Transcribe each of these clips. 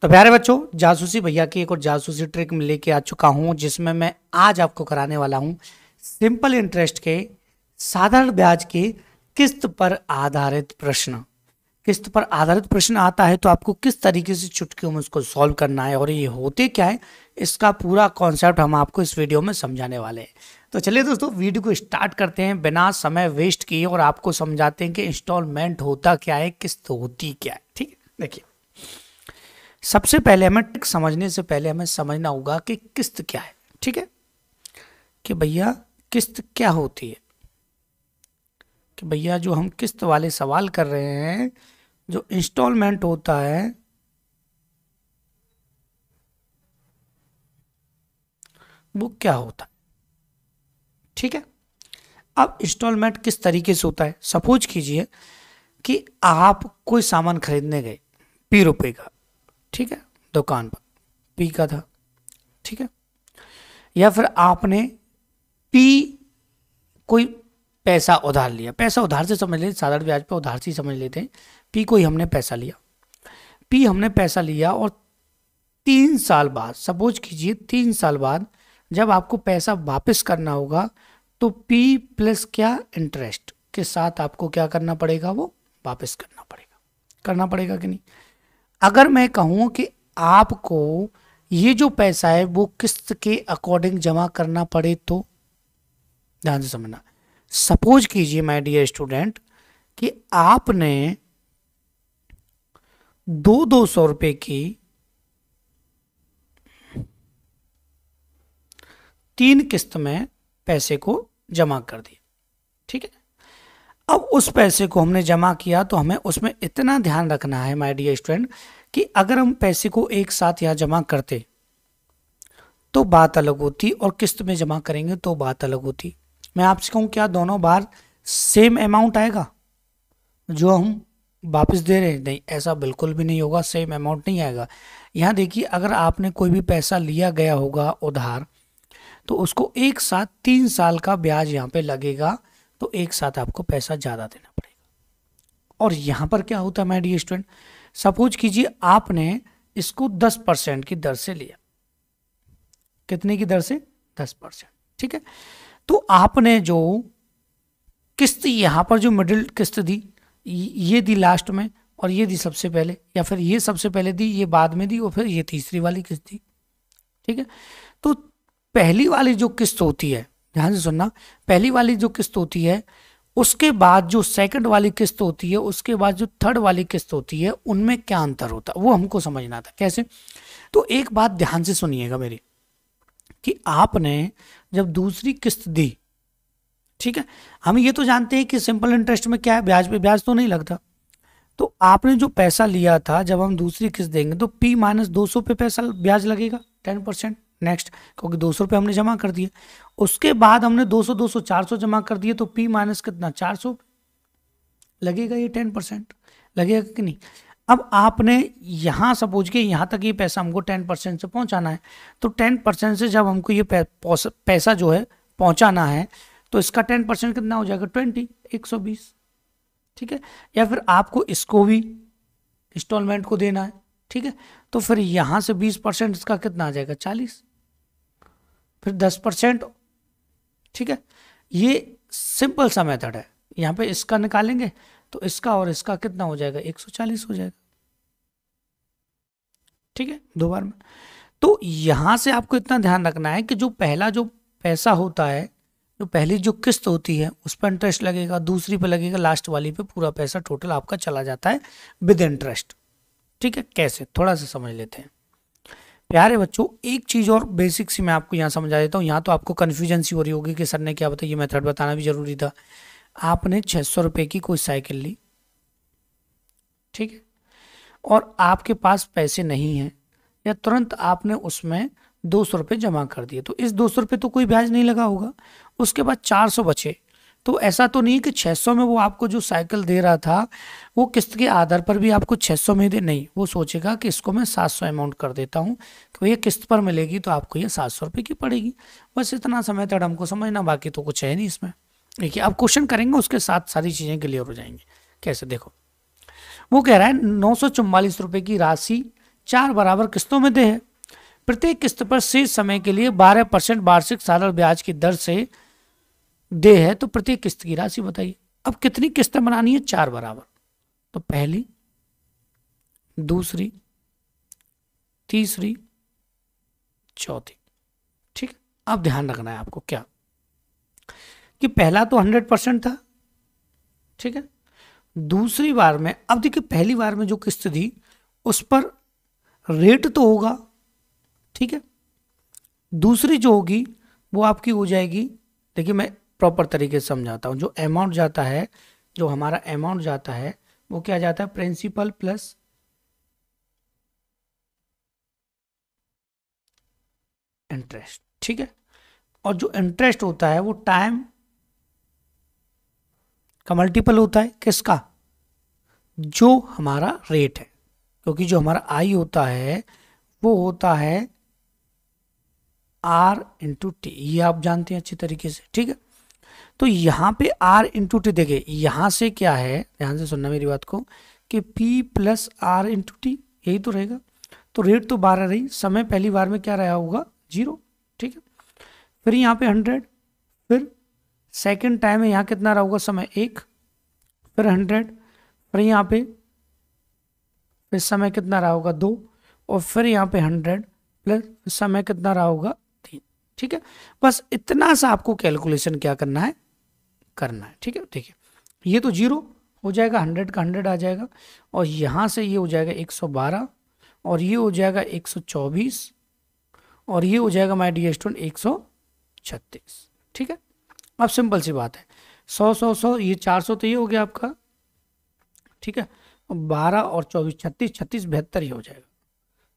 तो प्यारे बच्चों, जासूसी भैया की एक और जासूसी ट्रिक में लेके आ चुका हूं, जिसमें मैं आज आपको कराने वाला हूं सिंपल इंटरेस्ट के साधारण ब्याज के किस्त पर आधारित प्रश्न। किस्त पर आधारित प्रश्न आता है तो आपको किस तरीके से चुटकियों में उसको सॉल्व करना है और ये होते क्या है, इसका पूरा कॉन्सेप्ट हम आपको इस वीडियो में समझाने वाले हैं। तो चलिए दोस्तों, वीडियो को स्टार्ट करते हैं बिना समय वेस्ट किए और आपको समझाते हैं कि इंस्टॉलमेंट होता क्या है, किस्त होती क्या है। ठीक है, देखिए, सबसे पहले हमें ट्रिक समझने से पहले हमें समझना होगा कि किस्त क्या है। ठीक है, कि भैया किस्त क्या होती है, कि भैया जो हम किस्त वाले सवाल कर रहे हैं, जो इंस्टॉलमेंट होता है वो क्या होता है। ठीक है, अब इंस्टॉलमेंट किस तरीके से होता है। सपोज कीजिए कि आप कोई सामान खरीदने गए ₹20 का, ठीक है, दुकान पर पी का था, ठीक है, या फिर आपने पी कोई पैसा उधार लिया। पैसा उधार से समझ लेते, साधारण ब्याज पे उधार से ही समझ लेते हैं। पी कोई हमने पैसा लिया, पी हमने पैसा लिया और 3 साल बाद, सपोज कीजिए 3 साल बाद जब आपको पैसा वापस करना होगा तो पी प्लस क्या, इंटरेस्ट के साथ आपको क्या करना पड़ेगा, वो वापस करना पड़ेगा कि नहीं। अगर मैं कहूँ कि आपको ये जो पैसा है वो किस्त के अकॉर्डिंग जमा करना पड़े तो ध्यान से समझना। सपोज कीजिए माय डियर स्टूडेंट कि आपने 200 रुपए की 3 किस्त में पैसे को जमा कर दिया। ठीक है, अब उस पैसे को हमने जमा किया तो हमें उसमें इतना ध्यान रखना है माय डियर स्टूडेंट कि अगर हम पैसे को एक साथ यहाँ जमा करते तो बात अलग होती और किस्त में जमा करेंगे तो बात अलग होती। मैं आपसे कहूँ क्या दोनों बार सेम अमाउंट आएगा जो हम वापस दे रहे हैं? नहीं, ऐसा बिल्कुल भी नहीं होगा, सेम अमाउंट नहीं आएगा। यहाँ देखिए, अगर आपने कोई भी पैसा लिया गया होगा उधार तो उसको एक साथ 3 साल का ब्याज यहाँ पे लगेगा, तो एक साथ आपको पैसा ज़्यादा देना पड़ेगा। और यहाँ पर क्या होता है माय डियर स्टूडेंट, सपोज कीजिए आपने इसको 10% की दर से लिया। कितने की दर से? 10%। ठीक है, तो आपने जो किस्त यहाँ पर जो मिडिल किस्त दी, ये दी लास्ट में और ये दी सबसे पहले, या फिर ये सबसे पहले दी, ये बाद में दी और फिर ये तीसरी वाली किस्त दी। ठीक है, तो पहली वाली जो किस्त होती है, ध्यान से सुनना, पहली वाली जो किस्त होती है उसके बाद जो सेकंड वाली किस्त होती है, उसके बाद जो थर्ड वाली किस्त होती है, उनमें क्या अंतर होता है वो हमको समझना था। कैसे? तो एक बात ध्यान से सुनिएगा मेरी, कि आपने जब दूसरी किस्त दी, ठीक है, हम ये तो जानते हैं कि सिंपल इंटरेस्ट में क्या है, ब्याज पे ब्याज तो नहीं लगता। तो आपने जो पैसा लिया था, जब हम दूसरी किस्त देंगे तो P - 200 पे पैसा ब्याज लगेगा 10%। नेक्स्ट, क्योंकि 200 रुपये हमने जमा कर दिए, उसके बाद हमने 200 200 400 जमा कर दिए तो P माइनस कितना, 400 लगेगा, ये 10% लगेगा कि नहीं। अब आपने यहाँ सपोज के यहाँ तक ये पैसा हमको 10% से पहुँचाना है, तो 10% से जब हमको ये पैसा जो है पहुँचाना है तो इसका 10% कितना हो जाएगा, 20, 120। ठीक है, या फिर आपको इसको भी इंस्टॉलमेंट को देना है। ठीक है, तो फिर यहाँ से 20% इसका कितना आ जाएगा, 40, फिर 10%। ठीक है, ये सिंपल सा मेथड है। यहाँ पे इसका निकालेंगे तो इसका और इसका कितना हो जाएगा, 140 हो जाएगा। ठीक है, 2 बार में। तो यहाँ से आपको इतना ध्यान रखना है कि जो पहला जो पैसा होता है, जो पहली जो किस्त होती है उस पर इंटरेस्ट लगेगा, दूसरी पे लगेगा, लास्ट वाली पे पूरा पैसा टोटल आपका चला जाता है विद इंटरेस्ट। ठीक है, कैसे, थोड़ा सा समझ लेते हैं प्यारे बच्चों। एक चीज़ और बेसिक सी मैं आपको यहाँ समझा देता हूँ। यहाँ तो आपको कन्फ्यूजन सी हो रही होगी कि सर ने क्या बताया, ये मेथड बताना भी जरूरी था। आपने 600 रुपये की कोई साइकिल ली, ठीक है, और आपके पास पैसे नहीं हैं, या तुरंत आपने उसमें 200 रुपये जमा कर दिए, तो इस 200 रुपये तो कोई ब्याज नहीं लगा होगा। उसके बाद 400 बचे, तो ऐसा तो नहीं कि 600 में वो आपको जो साइकिल दे रहा था वो किस्त के आधार पर भी आपको 600 में दे, नहीं, वो सोचेगा कि इसको मैं 700 अमाउंट कर देता हूँ कि ये किस्त पर मिलेगी तो आपको ये 700 रुपये की पड़ेगी। बस इतना समय तक हमको समझना, बाकी तो कुछ है नहीं इसमें। देखिए, आप क्वेश्चन करेंगे उसके साथ सारी चीज़ें क्लियर हो जाएंगी। कैसे, देखो, वो कह रहा है 944 रुपये की राशि 4 बराबर किस्तों में दे है। प्रत्येक किस्त पर शेष समय के लिए 12% वार्षिक साधारण ब्याज की दर से दे है, तो प्रत्येक किस्त की राशि बताइए। अब कितनी किस्तें बनानी है? 4 बराबर। तो पहली, दूसरी, तीसरी, चौथी। ठीक है, अब ध्यान रखना है आपको क्या कि पहला तो 100% था, ठीक है। दूसरी बार में, अब देखिए पहली बार में जो किस्त दी उस पर रेट तो होगा, ठीक है। दूसरी जो होगी वो आपकी हो जाएगी, देखिए मैं प्रॉपर तरीके से समझाता हूं। जो अमाउंट जाता है, जो हमारा अमाउंट जाता है वो क्या जाता है? प्रिंसिपल प्लस इंटरेस्ट, ठीक है। और जो इंटरेस्ट होता है वो टाइम का मल्टीपल होता है, किसका? जो हमारा रेट है, क्योंकि जो हमारा आई होता है वो होता है आर इंटू टी, ये आप जानते हैं अच्छी तरीके से, ठीक है। तो यहां पे आर इंटू टी, देखिए यहां से क्या है, ध्यान से सुनना मेरी बात को, कि P plus R into T, यही तो रहेगा। तो रेट तो 12 रही, समय पहली बार में क्या रहा होगा? 0, ठीक है। फिर यहाँ पे 100, फिर सेकंड टाइम में यहाँ कितना रहा होगा? समय 1, फिर 100, फिर यहाँ पे फिर समय कितना रहा होगा? 2, और फिर यहाँ पे 100 प्लस समय कितना रहा होगा? 3, ठीक है। बस इतना सा आपको कैलकुलेशन क्या करना है? करना है, ठीक है। देखिए ये तो 0 हो जाएगा, 100 का 100 आ जाएगा, और यहाँ से ये हो जाएगा 112, और ये हो जाएगा 124, और ये हो जाएगा माय डियर स्टूडेंट 136, ठीक है। अब सिंपल सी बात है, 100 100 100, ये 400 तो ये हो गया आपका, ठीक है। 12 और 24, 36 36 72 ही हो जाएगा।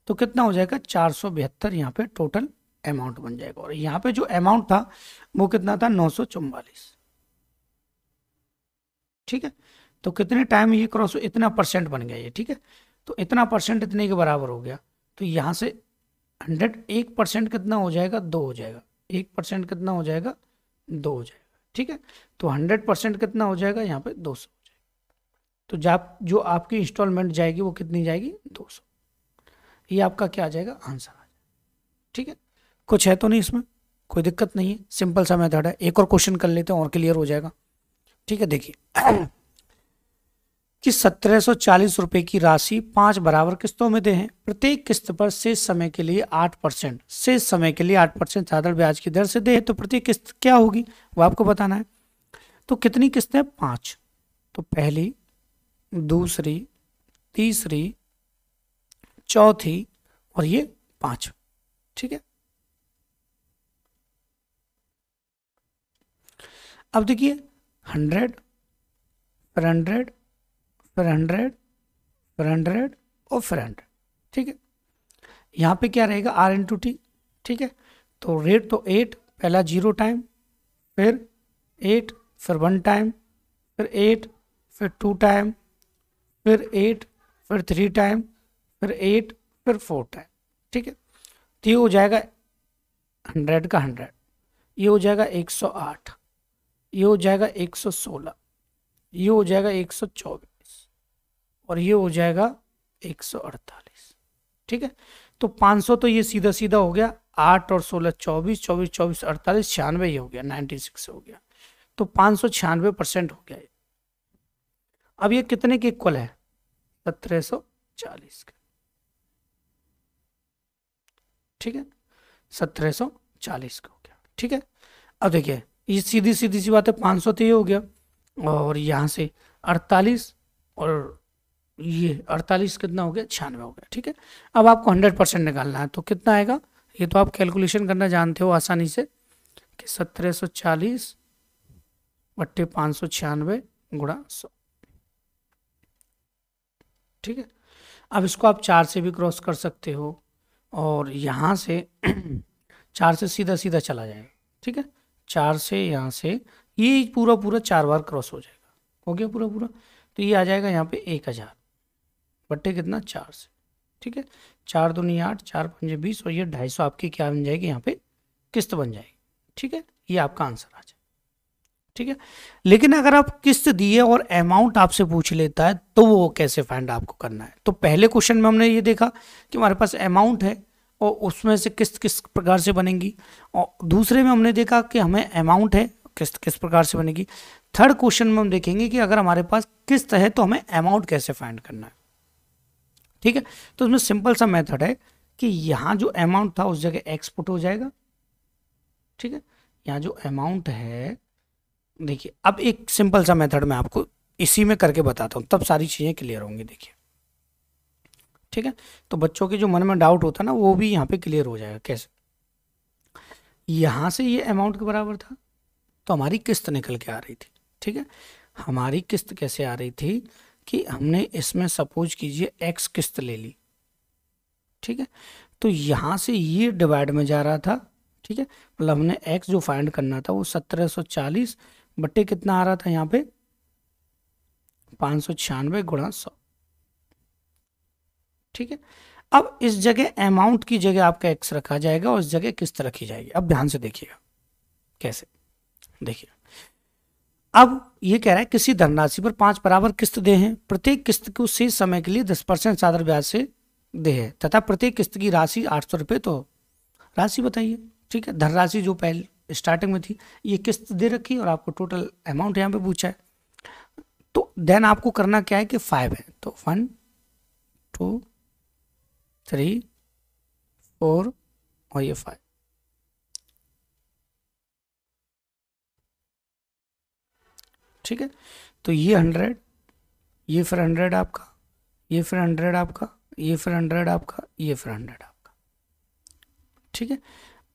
तो कितना हो जाएगा? 472 यहाँ पे टोटल अमाउंट बन जाएगा। और यहाँ पे जो अमाउंट था वो कितना था? 944, ठीक है। तो कितने टाइम ये क्रॉस, इतना परसेंट बन गया ये, ठीक है। तो इतना परसेंट इतने के बराबर हो गया। तो यहाँ से 100, 1% कितना हो जाएगा? 2 हो जाएगा। 1% कितना हो जाएगा? 2 हो जाएगा, ठीक है। तो 100% कितना हो जाएगा? यहाँ पे 200 हो जाएगा। तो जो आपकी इंस्टॉलमेंट जाएगी वो कितनी जाएगी? 200। ये आपका क्या आ जाएगा? आंसर आ जाएगा, ठीक है। कुछ है तो नहीं इसमें? कोई दिक्कत नहीं है, सिंपल सा मेथड है। एक और क्वेश्चन कर लेते हैं और क्लियर हो जाएगा, ठीक है। देखिए कि 1740 रुपए की राशि 5 बराबर किस्तों में दे हैं। प्रत्येक किस्त पर शेष समय के लिए 8%, शेष समय के लिए 8% साधारण ब्याज की दर से दे, तो प्रत्येक किस्त क्या होगी वो आपको बताना है। तो कितनी किस्तें? 5। तो पहली, दूसरी, तीसरी, चौथी, और ये 5, ठीक है। अब देखिए 100, फिर 100, फिर 100, फिर 100, और फिर 100, ठीक है। यहाँ पे क्या रहेगा? आर इंटू टी, ठीक है। तो रेट तो 8, पहला 0 टाइम, फिर 8, फिर 1 टाइम, फिर 8, फिर 2 टाइम, फिर 8, फिर 3 टाइम, फिर 8, फिर 4 टाइम, ठीक है। तो ये हो जाएगा 100 का 100, ये हो जाएगा 108, ये हो जाएगा 116, ये हो जाएगा 124, और ये हो जाएगा 148, ठीक है। तो 500 तो ये सीधा सीधा हो गया, 8 और 16 24, 24 24 48 96, ये हो गया 96 हो गया। तो 596% हो गया। अब ये कितने के इक्वल है? 1740 के, ठीक है। 1740 का हो गया, ठीक है। अब देखिए ये सीधी सीधी सी बात है, 500 तो ये हो गया, और यहाँ से 48, और ये 48 कितना हो गया? 96 हो गया, ठीक है। अब आपको 100% निकालना है, तो कितना आएगा? ये तो आप कैलकुलेशन करना जानते हो आसानी से, कि 1740 बट्टे 596 गुणा 100, ठीक है। अब इसको आप 4 से भी क्रॉस कर सकते हो, और यहाँ से 4 से सीधा सीधा चला जाएगा, ठीक है। 4 से यहाँ से ये पूरा पूरा 4 बार क्रॉस हो जाएगा, हो गया पूरा पूरा। तो ये आ जाएगा यहाँ पे 1000 बट्टे कितना? 4 से, ठीक है। 4 दूनी 8, 4 पंजे 20, और ये 250 आपकी क्या बन जाएगी? यहाँ पे किस्त बन जाएगी, ठीक है। ये आपका आंसर आ जाएगा, ठीक है। लेकिन अगर आप किस्त दिए और अमाउंट आपसे पूछ लेता है तो वो कैसे फाइंड आपको करना है। तो पहले क्वेश्चन में हमने ये देखा कि हमारे पास अमाउंट है और उसमें से किस्त किस प्रकार से बनेगी, और दूसरे में हमने देखा कि हमें अमाउंट है, किस्त किस प्रकार से बनेगी। थर्ड क्वेश्चन में हम देखेंगे कि अगर हमारे पास किस्त है तो हमें अमाउंट कैसे फाइंड करना है। ठीक है, तो उसमें सिंपल सा मेथड है कि यहाँ जो अमाउंट था उस जगह एक्स पुट हो जाएगा। ठीक है, यहाँ जो अमाउंट है, देखिए अब एक सिंपल सा मेथड मैं आपको इसी में करके बताता हूँ, तब सारी चीज़ें क्लियर होंगी। देखिए ठीक है, तो बच्चों के जो मन में डाउट होता है ना वो भी यहाँ पे क्लियर हो जाएगा। कैसे, यहाँ से ये अमाउंट के बराबर था तो हमारी किस्त निकल के आ रही थी। ठीक है, हमारी किस्त कैसे आ रही थी कि हमने इसमें सपोज कीजिए एक्स किस्त ले ली। ठीक है, तो यहाँ से ये डिवाइड में जा रहा था। ठीक है, मतलब हमने एक्स जो फाइंड करना था वो 1740 बट्टे कितना आ रहा था यहाँ पे 596 गुणा 100। ठीक है, अब इस जगह अमाउंट की जगह आपका एक्स रखा जाएगा और इस जगह किस्त रखी जाएगी। अब ध्यान से देखिएगा कैसे। देखिए अब ये कह रहा है किसी धनराशि पर 5 बराबर किस्त दे हैं, प्रत्येक किस्त को शेष समय के लिए 10% साधारण ब्याज से दे है तथा प्रत्येक किस्त की राशि 800 रुपये। तो राशि बताइए। ठीक है, धनराशि जो पहले स्टार्टिंग में थी ये किस्त दे रखी और आपको टोटल अमाउंट यहाँ पे पूछा है। तो देन आपको करना क्या है कि 5 है तो 1 2 3 4 और ये 5। ठीक है, तो ये 100, ये फिर 100 आपका, ये फिर 100 आपका, ये फिर 100 आपका, ये फिर 100 आपका। ठीक है,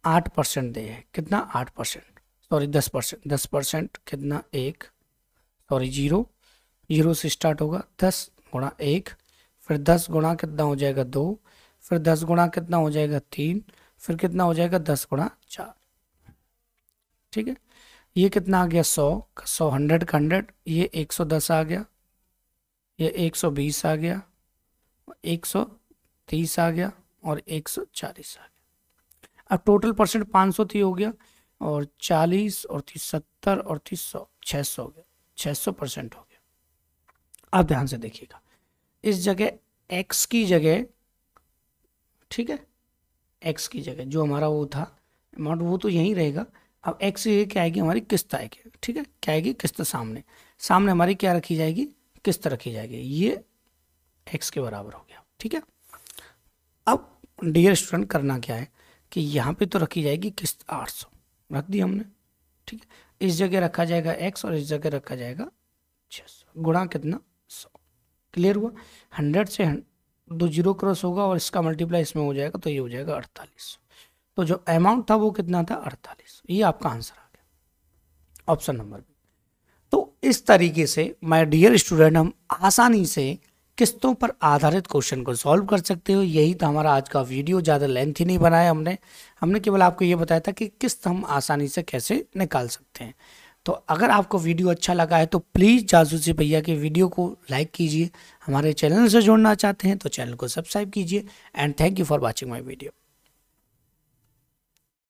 8% दे है, कितना 8%, सॉरी 10%, 10% कितना 1, सॉरी 0, 0 से स्टार्ट होगा 10 गुणा 1, फिर 10 गुणा कितना हो जाएगा 2, फिर 10 गुणा कितना हो जाएगा 3, फिर कितना हो जाएगा 10 गुणा 4। ठीक है, ये कितना आ गया 100 का 100, 100 का 100, ये 110 आ गया, ये 120 आ गया, 130 आ गया और 140 आ गया। अब टोटल परसेंट 530 हो गया और 40 और 30 70 और 30 100 600 हो गया, 600% हो गया। अब ध्यान से देखिएगा, इस जगह x की जगह, ठीक है, x की जगह जो हमारा वो था अमाउंट वो तो यहीं रहेगा। अब x ये क्या आएगी हमारी किस्त आएगी। ठीक है, क्या आएगी किस्त, सामने सामने हमारी क्या रखी जाएगी किस्त रखी जाएगी, ये x के बराबर हो गया। ठीक है, अब डियर स्टूडेंट करना क्या है कि यहाँ पे तो रखी जाएगी किस्त 800 रख दी हमने। ठीक है, इस जगह रखा जाएगा x और इस जगह रखा जाएगा 600 गुणा कितना 100। क्लियर हुआ, 100 से 2 0 क्रॉस होगा और इसका मल्टीप्लाई इसमें हो जाएगा तो ये हो जाएगा 48। तो जो अमाउंट था वो कितना था 48। ये आपका आंसर आ गया ऑप्शन नंबर बी। तो इस तरीके से माय डियर स्टूडेंट हम आसानी से किस्तों पर आधारित क्वेश्चन को सॉल्व कर सकते हो। यही था हमारा आज का वीडियो, ज़्यादा लेंथी नहीं बनाया हमने केवल आपको ये बताया था कि किस्त हम आसानी से कैसे निकाल सकते हैं। तो अगर आपको वीडियो अच्छा लगा है तो प्लीज़ जासूसी भैया के वीडियो को लाइक कीजिए। हमारे चैनल से जुड़ना चाहते हैं तो चैनल को सब्सक्राइब कीजिए। And thank you for watching my video.